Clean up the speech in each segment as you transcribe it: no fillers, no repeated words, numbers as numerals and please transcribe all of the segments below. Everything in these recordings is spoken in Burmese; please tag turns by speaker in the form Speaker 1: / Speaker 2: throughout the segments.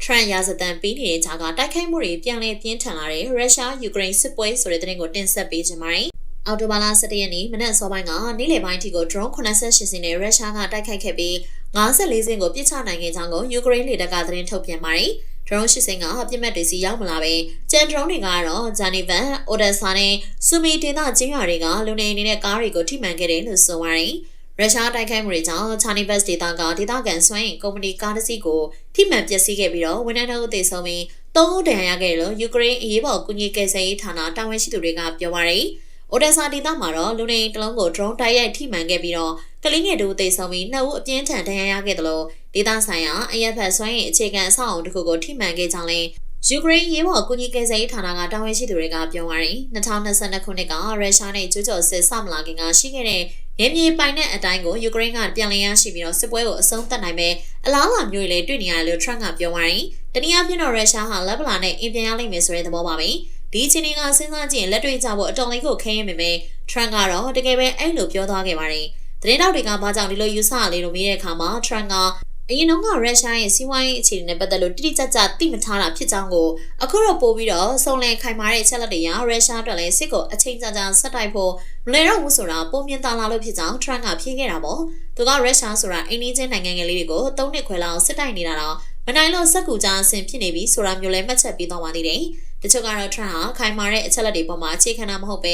Speaker 1: Trump ရာဇသံပေးနေတဲ့ကြားကတိုက်ခိုက်မှုတွေပြန်လည်ပြင်းထန်လာတဲ့ရုရှားယူကရိန်းစစ်ပွဲဆိုတဲ့သတင်းကိုတင်ဆက်ပေးချင်ပါတယ်။အော်တိုဘာလ17ရက်နေ့မနက်စောပိုင်းကနေ့လယ်ပိုင်းထိကို drone 88စင်းနဲ့ရုရှားကတိုက်ခိုက်ခဲ့ပြီး54စင်းကိုပစ်ချနိုင်ခဲ့ကြောင်းကိုယူကရိန်းလေတပ်ကသတင်းထုတ်ပြန်ပါတယ်။ drone 8စင်းကပြစ်မှတ်တွေစီရောက်မလာပဲကျန် drone တွေကတော့ဂျာနီဗန်၊အိုဒက်ဆာနဲ့ဆူမီဒေသကျင်းရွာတွေကလူနေနေတဲ့ကားတွေကိုထိမှန်ခဲ့တယ်လို့ဆိုပါတယ်။ရုရှားတိုက်ခိုက်မှုတွေကြောင့်ချာနီဘတ်ဒေသကဒေသခံစွမ်းအင်ကုမ္ပဏီကားတစ်စီးကိုထိမှန်ပျက်စီးခဲ့ပြီးတော့ဝန်ထမ်းတို့သေဆုံးပြီး3ဦးဒဏ်ရာရခဲ့တယ်လို့ယူကရိန်းအရေးပေါ်ကူညီကယ်ဆယ်ရေးဌာနတာဝန်ရှိသူတွေကပြောပါတယ်။အိုဒက်ဆာဒေသမှာတော့လူနေတလုံးကို drone တိုက်ရိုက်ထိမှန်ခဲ့ပြီးတော့ကလေးငယ်တို့သေဆုံးပြီး2ဦးအပြင်းထန်ဒဏ်ရာရခဲ့တယ်လို့ဒေသဆိုင်ရာအရက်ဖက်စွမ်းအင်အခြေခံအဆောက်အအုံတစ်ခုကိုထိမှန်ခဲ့ကြောင်းလည်းယူကရိန်းရေးပေါ်ကူညီကယ်ဆယ်ရေးဌာနကတာဝန်ရှိသူတွေကပြောပါတယ်။2022ခုနှစ်ကရုရှားနဲ့ကျူးကျော်စစ်စမလာခင်ကရှိခဲ့တဲ့ရေမြေပိုင်တဲ့အတိုင်းကိုယူကရိန်းကပြန်လည်ရရှိပြီးတော့စစ်ပွဲကိုအဆုံးသတ်နိုင်မဲ့အလားအလာမျိုးတွေလည်းတွေ့နေရတယ်လို့ Trump ကပြောပါတယ်။တနည်းအားဖြင့်တော့ရုရှားဟာလက်ဗလာနဲ့အင်ပြန်ရလိမ့်မယ်ဆိုတဲ့သဘောပါပဲ။ဒီအခြေအနေကစဉ်းစားကြည့်ရင်လက်တွေ့ကျဖို့အတော်လေးကိုခဲရင်ပေမဲ့ Trump ကတော့တကယ်ပဲအဲ့လိုပြောသွားခဲ့ပါတယ်။သတင်းတောက်တွေကဘာကြောင့်ဒီလိုယူဆရလဲလို့မေးတဲ့အခါမှာ Trump ကအရင်ကရုရှားရဲ့စီးပွားရေးအခြေအနေနဲ့ပတ်သက်လို့တိတိကျကျသိမထားတာဖြစ်ကြောင်းကိုအခုတော့ပို့ပြီးတော့စုံလင်ခိုင်မာတဲ့အချက်လက်တွေရရုရှားအတွက်လည်းစစ်ကိုအချိန်ကြာကြာဆက်တိုက်ဖို့မလွယ်တော့ဘူးဆိုတာပုံမြင်သာလာလို့ဖြစ်ကြောင်း Trump ကဖြေခဲ့တာပေါ့သူကရုရှားဆိုတာအိန္ဒိယနိုင်ငံငယ်လေးတွေကို3နှစ်ခွဲလောက်စစ်တိုက်နေတာတော့မနိုင်လို့စက်ကူကြအဆင်ဖြစ်နေပြီဆိုတာမျိုးလည်းမှတ်ချက်ပေးသွားပါသေးတယ်တချို့ကတော့ Trump ဟာခိုင်မာတဲ့အချက်လက်တွေပေါ်မှာအခြေခံတာမဟုတ်ပ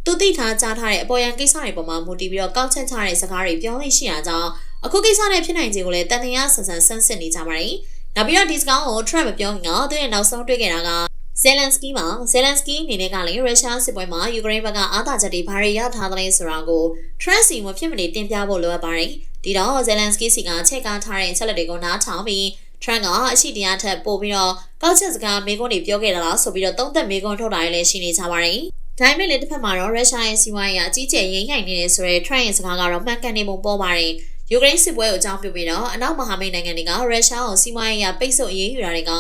Speaker 1: ဲသူသိထားကြားထားတဲ့အပေါ်ယံကိစ္စတွေပေါ်မှာမူတည်ပြီးတော့ကောက်ချက်ချတဲ့စကားတွေပြောလို့ရှိရကြောင်းအခုကိစ္စနဲ့ဖြစ်နိုင်ခြင်းကိုလည်းတန်တရားဆန်ဆန်ဆန်းစစ်နေကြပါတယ်။နောက်ပြီးတော့ဒီစကားကို Trump မပြောခင်ကသူရဲ့နောက်ဆုံးတွေ့ခဲ့တာကဇယ်လန်စကီပါဇယ်လန်စကီအနေနဲ့ကလည်းရုရှားစစ်ပွဲမှာယူကရိန်းဘက်ကအားသာချက်တွေဘာတွေရထားသလဲဆိုတာကို Trump စီမဖြစ်မနေတင်ပြဖို့လိုအပ်ပါတယ်။ဒီတော့ဇယ်လန်စကီစီကချက်ကားထားတဲ့ချက်လက်တွေကိုနားထောင်ပြီး Trump ကအရှိတရားထက်ပို့ပြီးတော့ကောက်ချက်စကားမေးခွန်းတွေပြောခဲ့တာလားဆိုပြီးတော့သုံးသက်မေးခွန်းထုတ်တာလည်းရှိနေကြပါတယ်။ဒါပေမဲ့လည်းတစ်ဖက်မှာတော့ရုရှားရဲ့စီးပွားရေးအကြီးကျယ်ရိမ့်ရိုင်နေတယ်ဆိုတဲ့ Trump ရဲ့စကားကတော့မှန်ကန်နေပုံပေါ်ပါတယ်။ယူကရိန်းစစ်ပွဲကိုအကြောင်းပြုပြီးတော့အနောက်မဟာမိတ်နိုင်ငံတွေကရုရှားကိုစီးပွားရေးအပိတ်ဆို့အရေးယူတာတွေက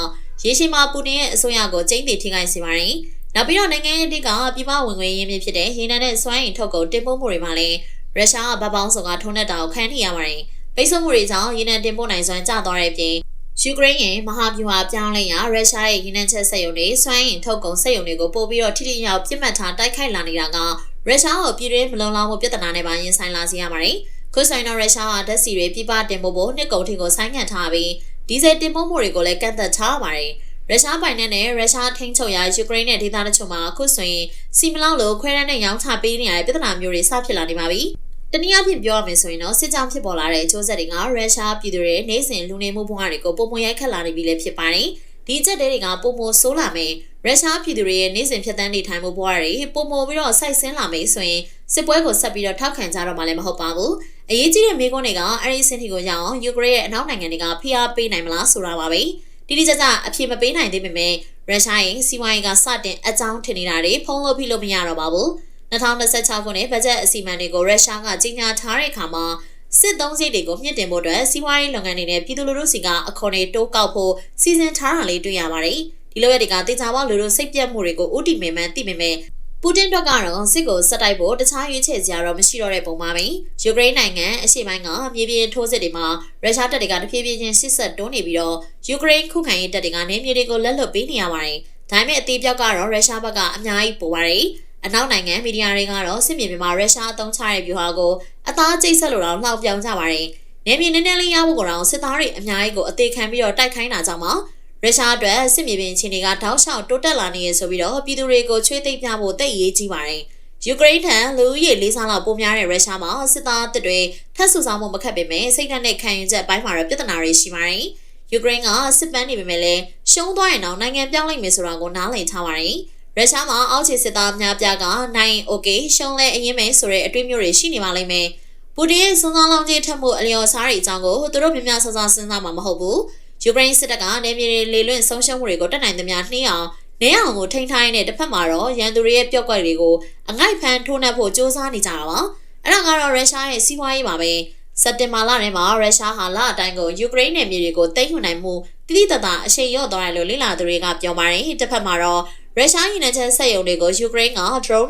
Speaker 1: ရေရှည်မှာပူတင်ရဲ့အစိုးရကိုကျိန်းသေထိခိုက်စေပါတယ်။နောက်ပြီးတော့နိုင်ငံရေးတိကပြည်ပဝင်ငွေရင်းမြစ်ဖြစ်တဲ့ရေနံနဲ့စွမ်းအင်ထုတ်ကုန်တင်ပို့မှုတွေမှာလည်းရုရှားကဗတ်ပေါင်းစုံကထုံးတဲ့တာကိုခံနေရပါတယ်။ပိတ်ဆို့မှုတွေကြောင့်ရေနံတင်ပို့နိုင်စွမ်းကျသွားတဲ့အပြင်ယူကရိန်းရဲ့မဟာဗျူဟာပြောင်းလဲရာရုရှားရဲ့ရေနံချက်စက်ရုံတွေစွမ်းအင်ထုတ်ကုန်စက်ရုံတွေကိုပို့ပြီးတော့ထိထိရောက်ပြစ်မှတ်ထားတိုက်ခိုက်လာနေတာကရုရှားကိုပြည်တွင်းမလုံလောက်မှုပြဿနာနဲ့ပါရင်ဆိုင်လာစေရပါတယ်။ခုဆိုင်တော့ရုရှားကဓာတ်ဆီတွေပြပတင်ပို့ဖို့နှစ်ကုန်ထိကိုဆိုင်းငံ့ထားပြီးဒီဇယ်တင်ပို့မှုတွေကိုလည်းကန့်သတ်ထားပါတယ်။ရုရှားပိုင်နဲ့ရုရှားထိန်းချုပ်ရာယူကရိန်းနဲ့ဒေသတချို့မှာအခုဆိုရင်စီမလောက်လိုခွဲတမ်းနဲ့ရောင်းချပေးနေရတဲ့ပြဿနာမျိုးတွေစဖြစ်လာနေပါပြီ။တနည်းအားဖြင့်ပြောရမယ်ဆိုရင်တော့စစ်ကြောင်းဖြစ်ပေါ်လာတဲ့အကျိုးဆက်တွေကရုရှားပြည်သူတွေနေစဉ်လူနေမှုဘဝတွေကိုပုံမရိုက်ခတ်လာနေပြီလည်းဖြစ်ပါတယ်။ဒီချက်တွေကပုံမဆိုးလာမယ်ရုရှားပြည်သူတွေရဲ့နေစဉ်ဖြတ်သန်းနေထိုင်မှုဘဝတွေပုံမပြီးတော့စိုက်ဆင်းလာမယ်ဆိုရင်စစ်ပွဲကိုဆက်ပြီးတော့ထောက်ခံကြတော့မှလည်းမဟုတ်ပါဘူး။အရေးကြီးတဲ့မိကုန်းတွေကအဲ့ဒီစင်တီကိုရအောင်ယူကရိန်းရဲ့အနောက်နိုင်ငံတွေကဖိအားပေးနိုင်မလားဆိုတာပါပဲ။တိတိကျကျအပြေမပေးနိုင်သေးပေမဲ့ရုရှားရဲ့စီးပွားရေးကစတင်အကြောင်းထင်နေတာတွေဖုံးလို့ဖိလို့မရတော့ပါဘူး။2026ခုနှစ်ဘတ်ဂျက်အစီအမံတွေကိုရုရှားကကြီးညာထားတဲ့အခါမှာစစ်သုံးစရိတ်တွေကိုမြင့်တင်ဖို့အတွက်စီးပွားရေးလုပ်ငန်းတွေနဲ့ပြည်သူလူထုစီကအခွန်တွေတိုးကောက်ဖို့စီစဉ်ထားတာလေးတွေ့ရပါတယ်။ဒီလိုရတဲ့ကတေချာပေါလူတို့စိတ်ပြတ်မှုတွေကိုဥတီမေမှန်သိပေမဲ့ပူတင်တို့ကတော့စစ်ကိုဆက်တိုက်ဖို့တခြားရွေးချယ်စရာတော့မရှိတော့တဲ့ပုံပါပဲ။ယူကရိန်းနိုင်ငံအရှေ့ပိုင်းကမြေပြင်ထိုးစစ်တွေမှာရုရှားတပ်တွေကတဖြည်းဖြည်းချင်းစစ်ဆက်တွန်းနေပြီးတော့ယူကရိန်းခုခံရေးတပ်တွေကနေမြေတွေကိုလက်လွတ်ပေးနေရပါတယ်။ဒါပေမဲ့အသေးပြောက်ကတော့ရုရှားဘက်ကအများကြီးပိုပါတယ်။အနောက်နိုင်ငံမီဒီယာတွေကတော့စစ်မြေပြင်မှာရုရှားအုံချတဲ့ဗျူဟာကိုအသားကျိတ်ဆက်လို့တော့နှောက်ပြောင်ကြပါတယ်။နေမြေနည်းနည်းလေးရဖို့ကတော့စစ်သားတွေအများကြီးကိုအသေးခံပြီးတော့တိုက်ခိုင်းတာကြောင့်မှရုရှားအတွက်စစ်မြေပြင်အခြေအနေကတောက်လျှောက်တိုးတက်လာနေရဆိုပြီးတော့ပြည်သူတွေကိုချွေးသိမ်းပြဖို့တိတ်ရေးကြီးပါတယ်။ယူကရိန်းထံလူဦးရေ4ဆလောက်ပိုများတဲ့ရုရှားမှာစစ်သားအသစ်တွေထပ်ဆူဆောင်မှုမခက်ပေမဲ့စိတ်ဓာတ်နဲ့ခံယူချက်ပိုင်းမှာတော့ပြဿနာတွေရှိပါတယ်။ယူကရိန်းကစစ်ပန်းနေပေမဲ့လည်းရှုံးသွားရင်တော့နိုင်ငံပြောင်းလိုက်မယ်ဆိုတာကိုနားလည်ထားပါတယ်။ရုရှားမှာအောက်ခြေစစ်သားများပြားကနိုင်โอเคရှုံးလဲအရင်ပဲဆိုတဲ့အတွေ့အမျိုးတွေရှိနေပါလိမ့်မယ်။ပူတင်ရဲ့စွန်းစားလောင်းကြီးထက်မှုအလျော်စားတွေအကြောင်းကိုသူတို့များများဆဆစဉ်းစားမှာမဟုတ်ဘူး။ယူကရိန်းစစ်တပ်ကနေမြေလေလွင့်ဆုံးရှုံးမှုတွေကိုတက်နိုင်သမျှနှင်းအောင်နေအောင်ကိုထိန်းထားတဲ့တစ်ဖက်မှာတော့ရန်သူတွေရဲ့ပျော့ကွက်တွေကိုအငိုက်ဖန်ထိုးနှက်ဖို့စ조사နေကြတာပါ။အဲ့ဒါကတော့ရုရှားရဲ့စီးပွားရေးပါပဲ။စက်တင်ဘာလထဲမှာရုရှားဟာလအတိုင်းကိုယူကရိန်းနယ်မြေတွေကိုသိမ်းယူနိုင်မှုတိတိတတ်တာအရှိန်လျော့သွားတယ်လို့လေ့လာသူတွေကပြောပါတယ်။တစ်ဖက်မှာတော့ရုရှားရေနံချက်စက်ရုံတွေကိုယူကရိန်းက drone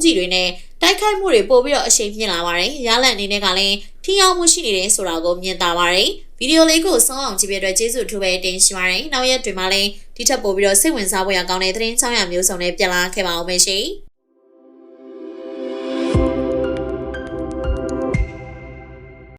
Speaker 1: ကြီးတွေနဲ့တိုက်ခိုက်မှုတွေပို့ပြီးတော့အရှိန်မြင့်လာပါတယ်။ရလဒ်အနေနဲ့ကလည်းထိရောက်မှုရှိနေတယ်ဆိုတာကိုမြင်သာပါတယ်။ ဗီဒီယိုလေးကိုစောအောင်ကြည့်ပြတဲ့ကျေးဇူးထူးပဲတင်ရှိပါရယ်။နောက်ရက်တွေမှာလည်းဒီထက်ပိုပြီးတော့စိတ်ဝင်စားဖို့ရကောင်းတဲ့သတင်းချောင်းရမျိုးစုံနဲ့ပြန်လာခဲ့ပါဦးမယ်ရှင်။